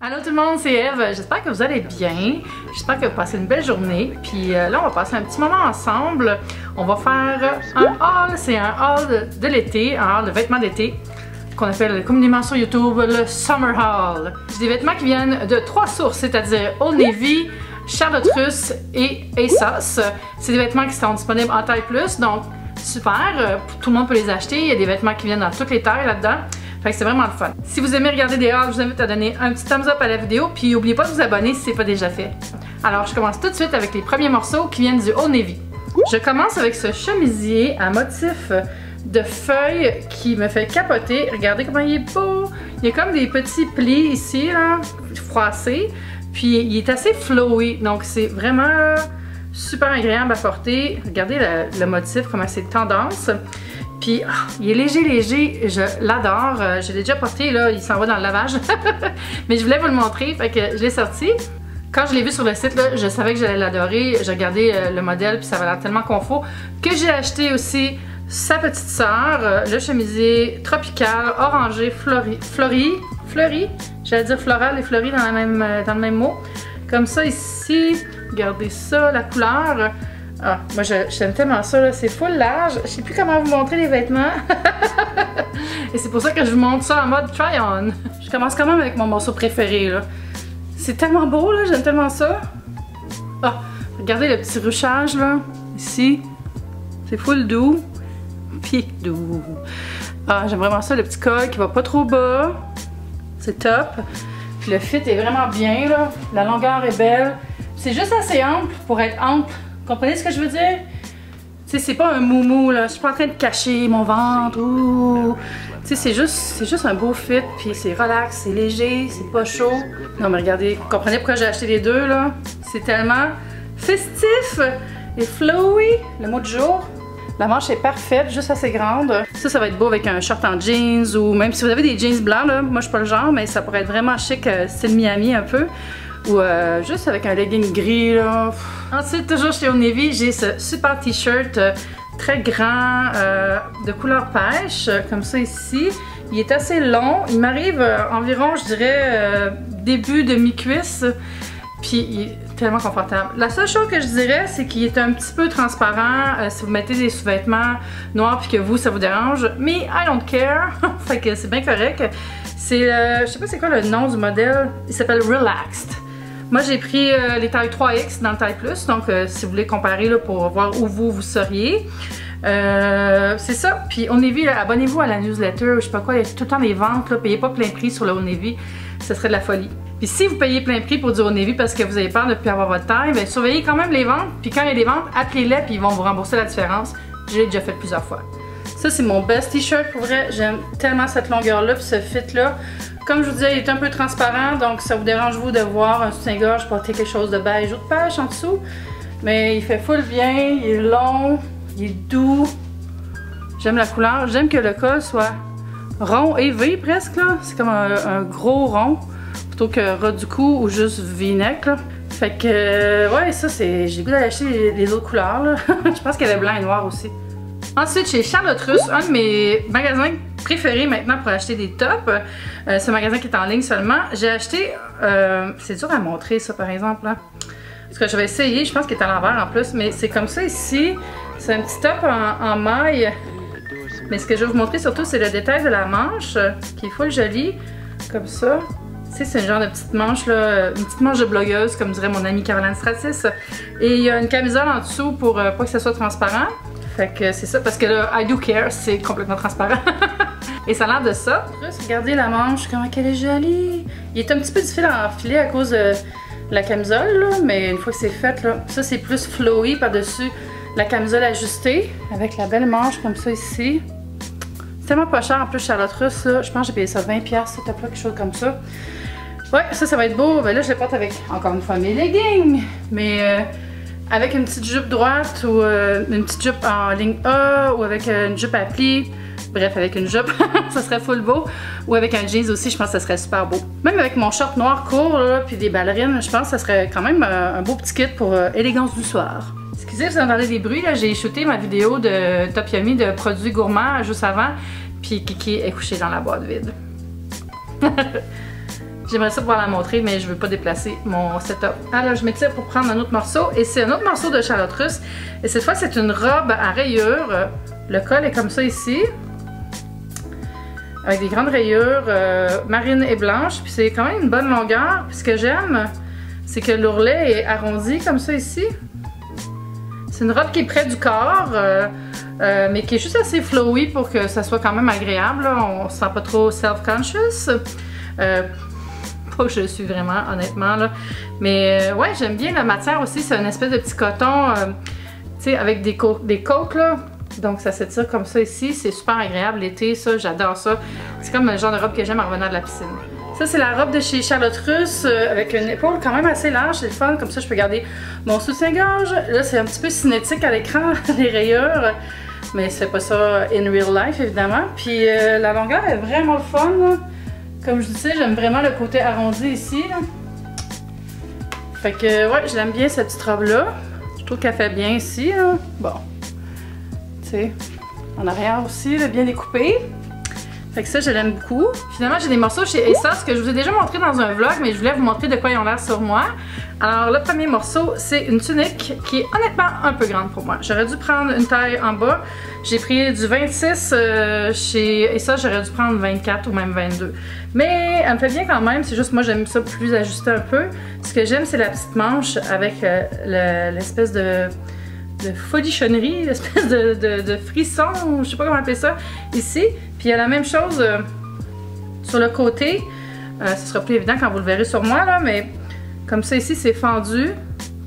Allô tout le monde, c'est Eve. J'espère que vous allez bien. J'espère que vous passez une belle journée. Puis là, on va passer un petit moment ensemble. On va faire un haul. C'est un haul de l'été, un haul de vêtements d'été qu'on appelle communément sur YouTube le Summer Haul. J'ai des vêtements qui viennent de 3 sources, c'est-à-dire Old Navy, Charlotte Russe et ASOS. C'est des vêtements qui sont disponibles en taille plus, donc super. Tout le monde peut les acheter. Il y a des vêtements qui viennent dans toutes les tailles là-dedans. Fait que c'est vraiment le fun. Si vous aimez regarder des hauls, je vous invite à donner un petit thumbs up à la vidéo, puis n'oubliez pas de vous abonner si ce n'est pas déjà fait. Alors je commence tout de suite avec les premiers morceaux qui viennent du Old Navy. Je commence avec ce chemisier à motif de feuilles qui me fait capoter. Regardez comment il est beau! Il y a comme des petits plis ici, là, froissés, puis il est assez flowy, donc c'est vraiment super agréable à porter. Regardez le motif, comment c'est tendance. Puis, il est léger, je l'adore. Je l'ai déjà porté, là, il s'en va dans le lavage. Mais je voulais vous le montrer, fait que je l'ai sorti. Quand je l'ai vu sur le site, là, je savais que j'allais l'adorer. J'ai regardé le modèle, puis ça avait l'air tellement confort que j'ai acheté aussi sa petite sœur, le chemisier tropical, orangé, fleuri. J'allais dire floral et fleuri dans le même mot. Comme ça ici, regardez ça, la couleur. Ah, moi j'aime tellement ça, c'est full large. Je sais plus comment vous montrer les vêtements. Et c'est pour ça que je vous montre ça en mode try-on. Je commence quand même avec mon morceau préféré, là. C'est tellement beau, là, j'aime tellement ça. Ah, regardez le petit ruchage, là, ici. C'est full doux. Puis doux. Ah, j'aime vraiment ça, le petit col qui va pas trop bas. C'est top. Puis le fit est vraiment bien, là. La longueur est belle. C'est juste assez ample pour être ample. Vous comprenez ce que je veux dire? Tu sais, c'est pas un moumou, là. Je suis pas en train de cacher mon ventre. Tu sais, c'est juste un beau fit, puis c'est relax, c'est léger, c'est pas chaud. Non, mais regardez, vous comprenez pourquoi j'ai acheté les deux, là? C'est tellement festif et flowy, le mot du jour. La manche est parfaite, juste assez grande. Ça va être beau avec un short en jeans, ou même si vous avez des jeans blancs, là. Moi, je suis pas le genre, mais ça pourrait être vraiment chic, style Miami un peu. Ou juste avec un legging gris, là. Ensuite, toujours chez Old Navy, j'ai ce super t-shirt très grand de couleur pêche, comme ça ici. Il est assez long, il m'arrive environ, je dirais, début de mi-cuisse. Puis il est tellement confortable. La seule chose que je dirais, c'est qu'il est un petit peu transparent si vous mettez des sous-vêtements noirs puis que vous, ça vous dérange. Mais I don't care, fait que c'est bien correct. C'est, je sais pas c'est quoi le nom du modèle, il s'appelle Relaxed. Moi, j'ai pris les tailles 3X dans le taille plus, donc si vous voulez comparer là, pour voir où vous seriez. C'est ça. Puis Old Navy, abonnez-vous à la newsletter, je sais pas quoi, il y a tout le temps des ventes, là, payez pas plein prix sur le Old Navy, ce serait de la folie. Puis si vous payez plein prix pour du Old Navy parce que vous avez peur de ne plus avoir votre taille, bien surveillez quand même les ventes, puis quand il y a des ventes, appelez-les puis ils vont vous rembourser la différence. Je l'ai déjà fait plusieurs fois. Ça, c'est mon best t-shirt pour vrai, j'aime tellement cette longueur-là puis ce fit-là. Comme je vous disais, il est un peu transparent, donc ça vous dérange vous de voir un soutien-gorge porter quelque chose de beige ou de pêche en dessous. Mais il fait full bien, il est long, il est doux. J'aime la couleur, j'aime que le col soit rond et V presque là. C'est comme un gros rond, plutôt que ras du cou ou juste V-neck là. Fait que, ouais, ça c'est... J'ai le goût d'aller acheter les autres couleurs là. Je pense qu'il y avait blanc et noir aussi. Ensuite, chez Charlotte Russe, un de mes magasins préférés maintenant pour acheter des tops. Ce magasin qui est en ligne seulement. J'ai acheté... c'est dur à montrer ça par exemple. Là. Parce que je vais essayer, je pense qu'il est à l'envers en plus. Mais c'est comme ça ici. C'est un petit top en maille. Mais ce que je vais vous montrer surtout, c'est le détail de la manche qui est full jolie. Comme ça. Tu sais, c'est une genre de petite manche, là, une petite manche de blogueuse, comme dirait mon amie Caroline Stratis. Et il y a une camisole en dessous pour pas que ça soit transparent. Fait que c'est ça, parce que là, I do care, c'est complètement transparent. Et ça a l'air de ça. Juste regardez la manche, comment elle est jolie. Il est un petit peu difficile à enfiler à cause de la camisole, là, mais une fois que c'est fait, là, ça c'est plus flowy par-dessus la camisole ajustée, avec la belle manche comme ça ici. C'est tellement pas cher en plus Charlotte Russe, là. Je pense que j'ai payé ça 20$, ce top-là, quelque chose comme ça. Ouais, ça va être beau. Ben là, je le porte avec, encore une fois, mes leggings. Mais avec une petite jupe droite ou une petite jupe en ligne A ou avec une jupe à plis. Bref, avec une jupe, ça serait full beau. Ou avec un jeans aussi, je pense que ça serait super beau. Même avec mon short noir court, là, puis des ballerines, je pense que ça serait quand même un beau petit kit pour élégance du soir. Excusez si vous entendez des bruits, là, j'ai shooté ma vidéo de Top Yummy de produits gourmands juste avant, puis Kiki est couché dans la boîte vide. J'aimerais ça pouvoir la montrer, mais je veux pas déplacer mon setup. Alors, je m'étire pour prendre un autre morceau. Et c'est un autre morceau de Charlotte Russe. Et cette fois, c'est une robe à rayures. Le col est comme ça ici. Avec des grandes rayures marines et blanches. Puis c'est quand même une bonne longueur. Puis ce que j'aime, c'est que l'ourlet est arrondi comme ça ici. C'est une robe qui est près du corps. Mais qui est juste assez flowy pour que ça soit quand même agréable. Là. On se sent pas trop self-conscious. Pas que je suis vraiment, honnêtement. Là. Mais ouais, j'aime bien la matière aussi. C'est une espèce de petit coton, tu sais, avec des côtes, là. Donc ça s'étire comme ça ici. C'est super agréable l'été, ça, j'adore ça. C'est comme le genre de robe que j'aime en revenant de la piscine. Ça, c'est la robe de chez Charlotte Russe avec une épaule quand même assez large. C'est le fun, comme ça je peux garder mon soutien-gorge. Là, c'est un petit peu cinétique à l'écran, les rayures. Mais c'est pas ça in real life, évidemment. Puis la longueur est vraiment le fun, là. Comme je disais, j'aime vraiment le côté arrondi ici, là. Fait que, ouais, j'aime bien cette petite robe-là. Je trouve qu'elle fait bien ici, là. Bon. Tu sais, en arrière aussi, là, bien découpé. Fait que ça, je l'aime beaucoup. Finalement, j'ai des morceaux chez ASOS que je vous ai déjà montré dans un vlog, mais je voulais vous montrer de quoi ils ont l'air sur moi. Alors, le premier morceau, c'est une tunique qui est honnêtement un peu grande pour moi. J'aurais dû prendre une taille en bas. J'ai pris du 26 chez ASOS, j'aurais dû prendre 24 ou même 22. Mais elle me fait bien quand même, c'est juste moi j'aime ça plus ajusté un peu. Ce que j'aime, c'est la petite manche avec l'espèce de folichonnerie, l'espèce de frisson, je sais pas comment appeler ça, ici. Puis il y a la même chose sur le côté. Ce sera plus évident quand vous le verrez sur moi, là, mais comme ça ici, c'est fendu.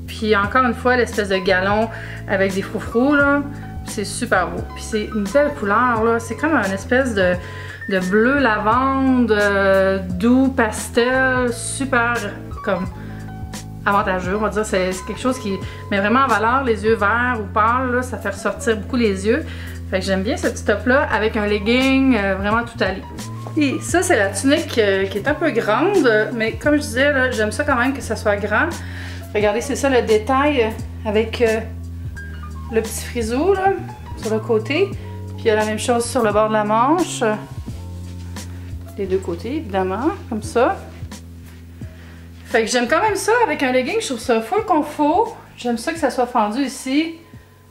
Puis encore une fois, l'espèce de galon avec des froufrous, là. C'est super beau. Puis c'est une belle couleur, là. C'est comme une espèce de bleu lavande, doux, pastel, super comme avantageux, on va dire. C'est quelque chose qui met vraiment en valeur les yeux verts ou pâles, là. Ça fait ressortir beaucoup les yeux. Fait que j'aime bien ce petit top-là avec un legging vraiment tout allié. Et ça, c'est la tunique qui est un peu grande, mais comme je disais, j'aime ça quand même que ça soit grand. Regardez, c'est ça le détail avec le petit frisou là, sur le côté. Puis il y a la même chose sur le bord de la manche. Les deux côtés, évidemment, comme ça. Fait que j'aime quand même ça avec un legging, je trouve ça full confort. J'aime ça que ça soit fendu ici.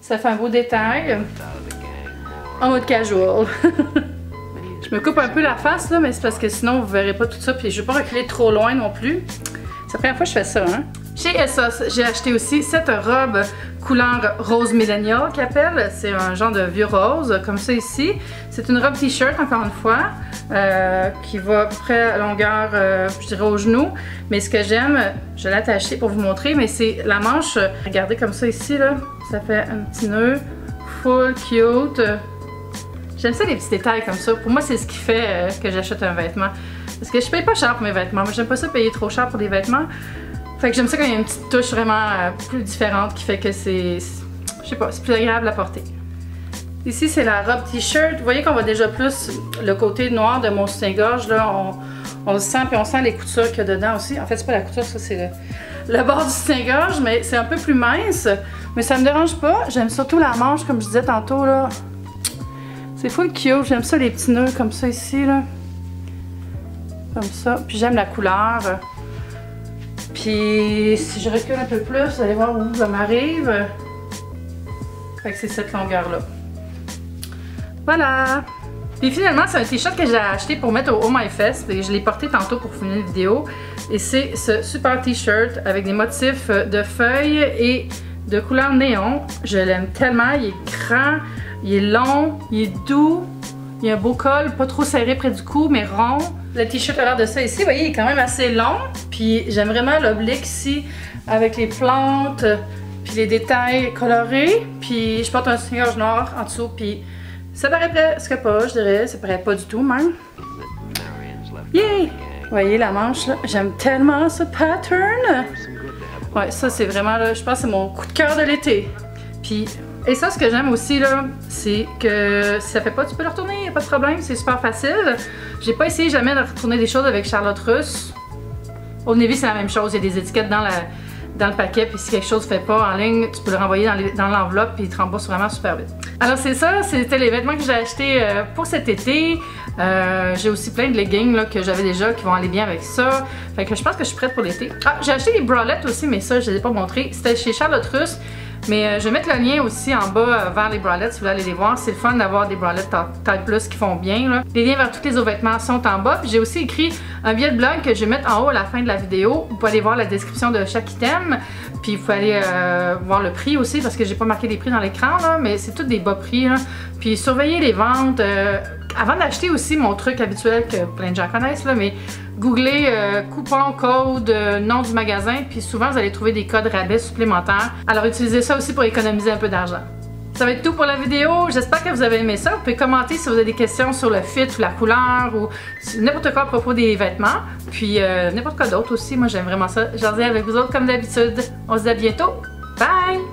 Ça fait un beau détail. En mode casual. Je me coupe un peu la face là, mais c'est parce que sinon vous verrez pas tout ça. Puis je vais pas reculer trop loin non plus. C'est la première fois que je fais ça, hein. Chez ASOS, j'ai acheté aussi cette robe couleur rose millennial qu'ils appellent. C'est un genre de vieux rose, comme ça ici. C'est une robe t-shirt, encore une fois, qui va à peu près à longueur, je dirais, au genou. Mais ce que j'aime, je l'ai attaché pour vous montrer, mais c'est la manche. Regardez comme ça ici, là. Ça fait un petit nœud full cute. J'aime ça les petits détails comme ça. Pour moi, c'est ce qui fait que j'achète un vêtement. Parce que je paye pas cher pour mes vêtements. Moi, j'aime pas ça payer trop cher pour des vêtements. Fait que j'aime ça quand il y a une petite touche vraiment plus différente qui fait que c'est, je sais pas, c'est plus agréable à porter. Ici, c'est la robe t-shirt. Vous voyez qu'on voit déjà plus le côté noir de mon soutien-gorge. Là, on le sent, puis on sent les coutures qu'il y a dedans aussi. En fait, c'est pas la couture, ça, c'est le bord du soutien-gorge, mais c'est un peu plus mince. Mais ça me dérange pas. J'aime surtout la manche, comme je disais tantôt, là. C'est full cute. J'aime ça, les petits nœuds comme ça ici, là. Comme ça. Puis j'aime la couleur. Puis si je recule un peu plus, vous allez voir où ça m'arrive. Fait que c'est cette longueur-là. Voilà! Puis finalement, c'est un t-shirt que j'ai acheté pour mettre au Oh My Fest. Et je l'ai porté tantôt pour finir la vidéo. Et c'est ce super t-shirt avec des motifs de feuilles et de couleur néon. Je l'aime tellement. Il est grand, il est long, il est doux. Il y a un beau col, pas trop serré près du cou, mais rond. Le t-shirt a l'air de ça ici. Vous voyez, il est quand même assez long. Puis j'aime vraiment l'oblique ici avec les plantes, puis les détails colorés. Puis je porte un soutien-gorge noir en dessous. Puis ça paraît presque pas, je dirais. Ça paraît pas du tout même. Yay! Vous voyez la manche là? J'aime tellement ce pattern. Ouais, ça c'est vraiment là, je pense que c'est mon coup de cœur de l'été. Puis, et ça ce que j'aime aussi là, c'est que si ça fait pas, tu peux le retourner, y a pas de problème, c'est super facile. J'ai pas essayé jamais de retourner des choses avec Charlotte Russe. Au Navy c'est la même chose, il y a des étiquettes dans le paquet, puis si quelque chose fait pas en ligne, tu peux le renvoyer dans l'enveloppe, puis il te rembourse vraiment super vite. Alors c'est ça, c'était les vêtements que j'ai achetés pour cet été. J'ai aussi plein de leggings là, que j'avais déjà qui vont aller bien avec ça. Fait que je pense que je suis prête pour l'été. Ah, j'ai acheté des bralettes aussi, mais ça, je les ai pas montrées. C'était chez Charlotte Russe. Mais je vais mettre le lien aussi en bas vers les bralettes si vous voulez aller les voir. C'est le fun d'avoir des bralettes taille plus qui font bien. Là. Les liens vers tous les autres vêtements sont en bas. Puis j'ai aussi écrit un billet de blog que je vais mettre en haut à la fin de la vidéo. Vous pouvez aller voir la description de chaque item. Puis vous pouvez aller voir le prix aussi parce que j'ai pas marqué les prix dans l'écran là, mais c'est tous des bas prix. Là. Puis surveillez les ventes. Avant d'acheter aussi mon truc habituel que plein de gens connaissent, là, mais googlez coupon, code, nom du magasin, puis souvent vous allez trouver des codes rabais supplémentaires. Alors utilisez ça aussi pour économiser un peu d'argent. Ça va être tout pour la vidéo. J'espère que vous avez aimé ça. Vous pouvez commenter si vous avez des questions sur le fit ou la couleur ou n'importe quoi à propos des vêtements. Puis n'importe quoi d'autre aussi. Moi j'aime vraiment ça. J'en dis avec vous autres comme d'habitude. On se dit à bientôt. Bye!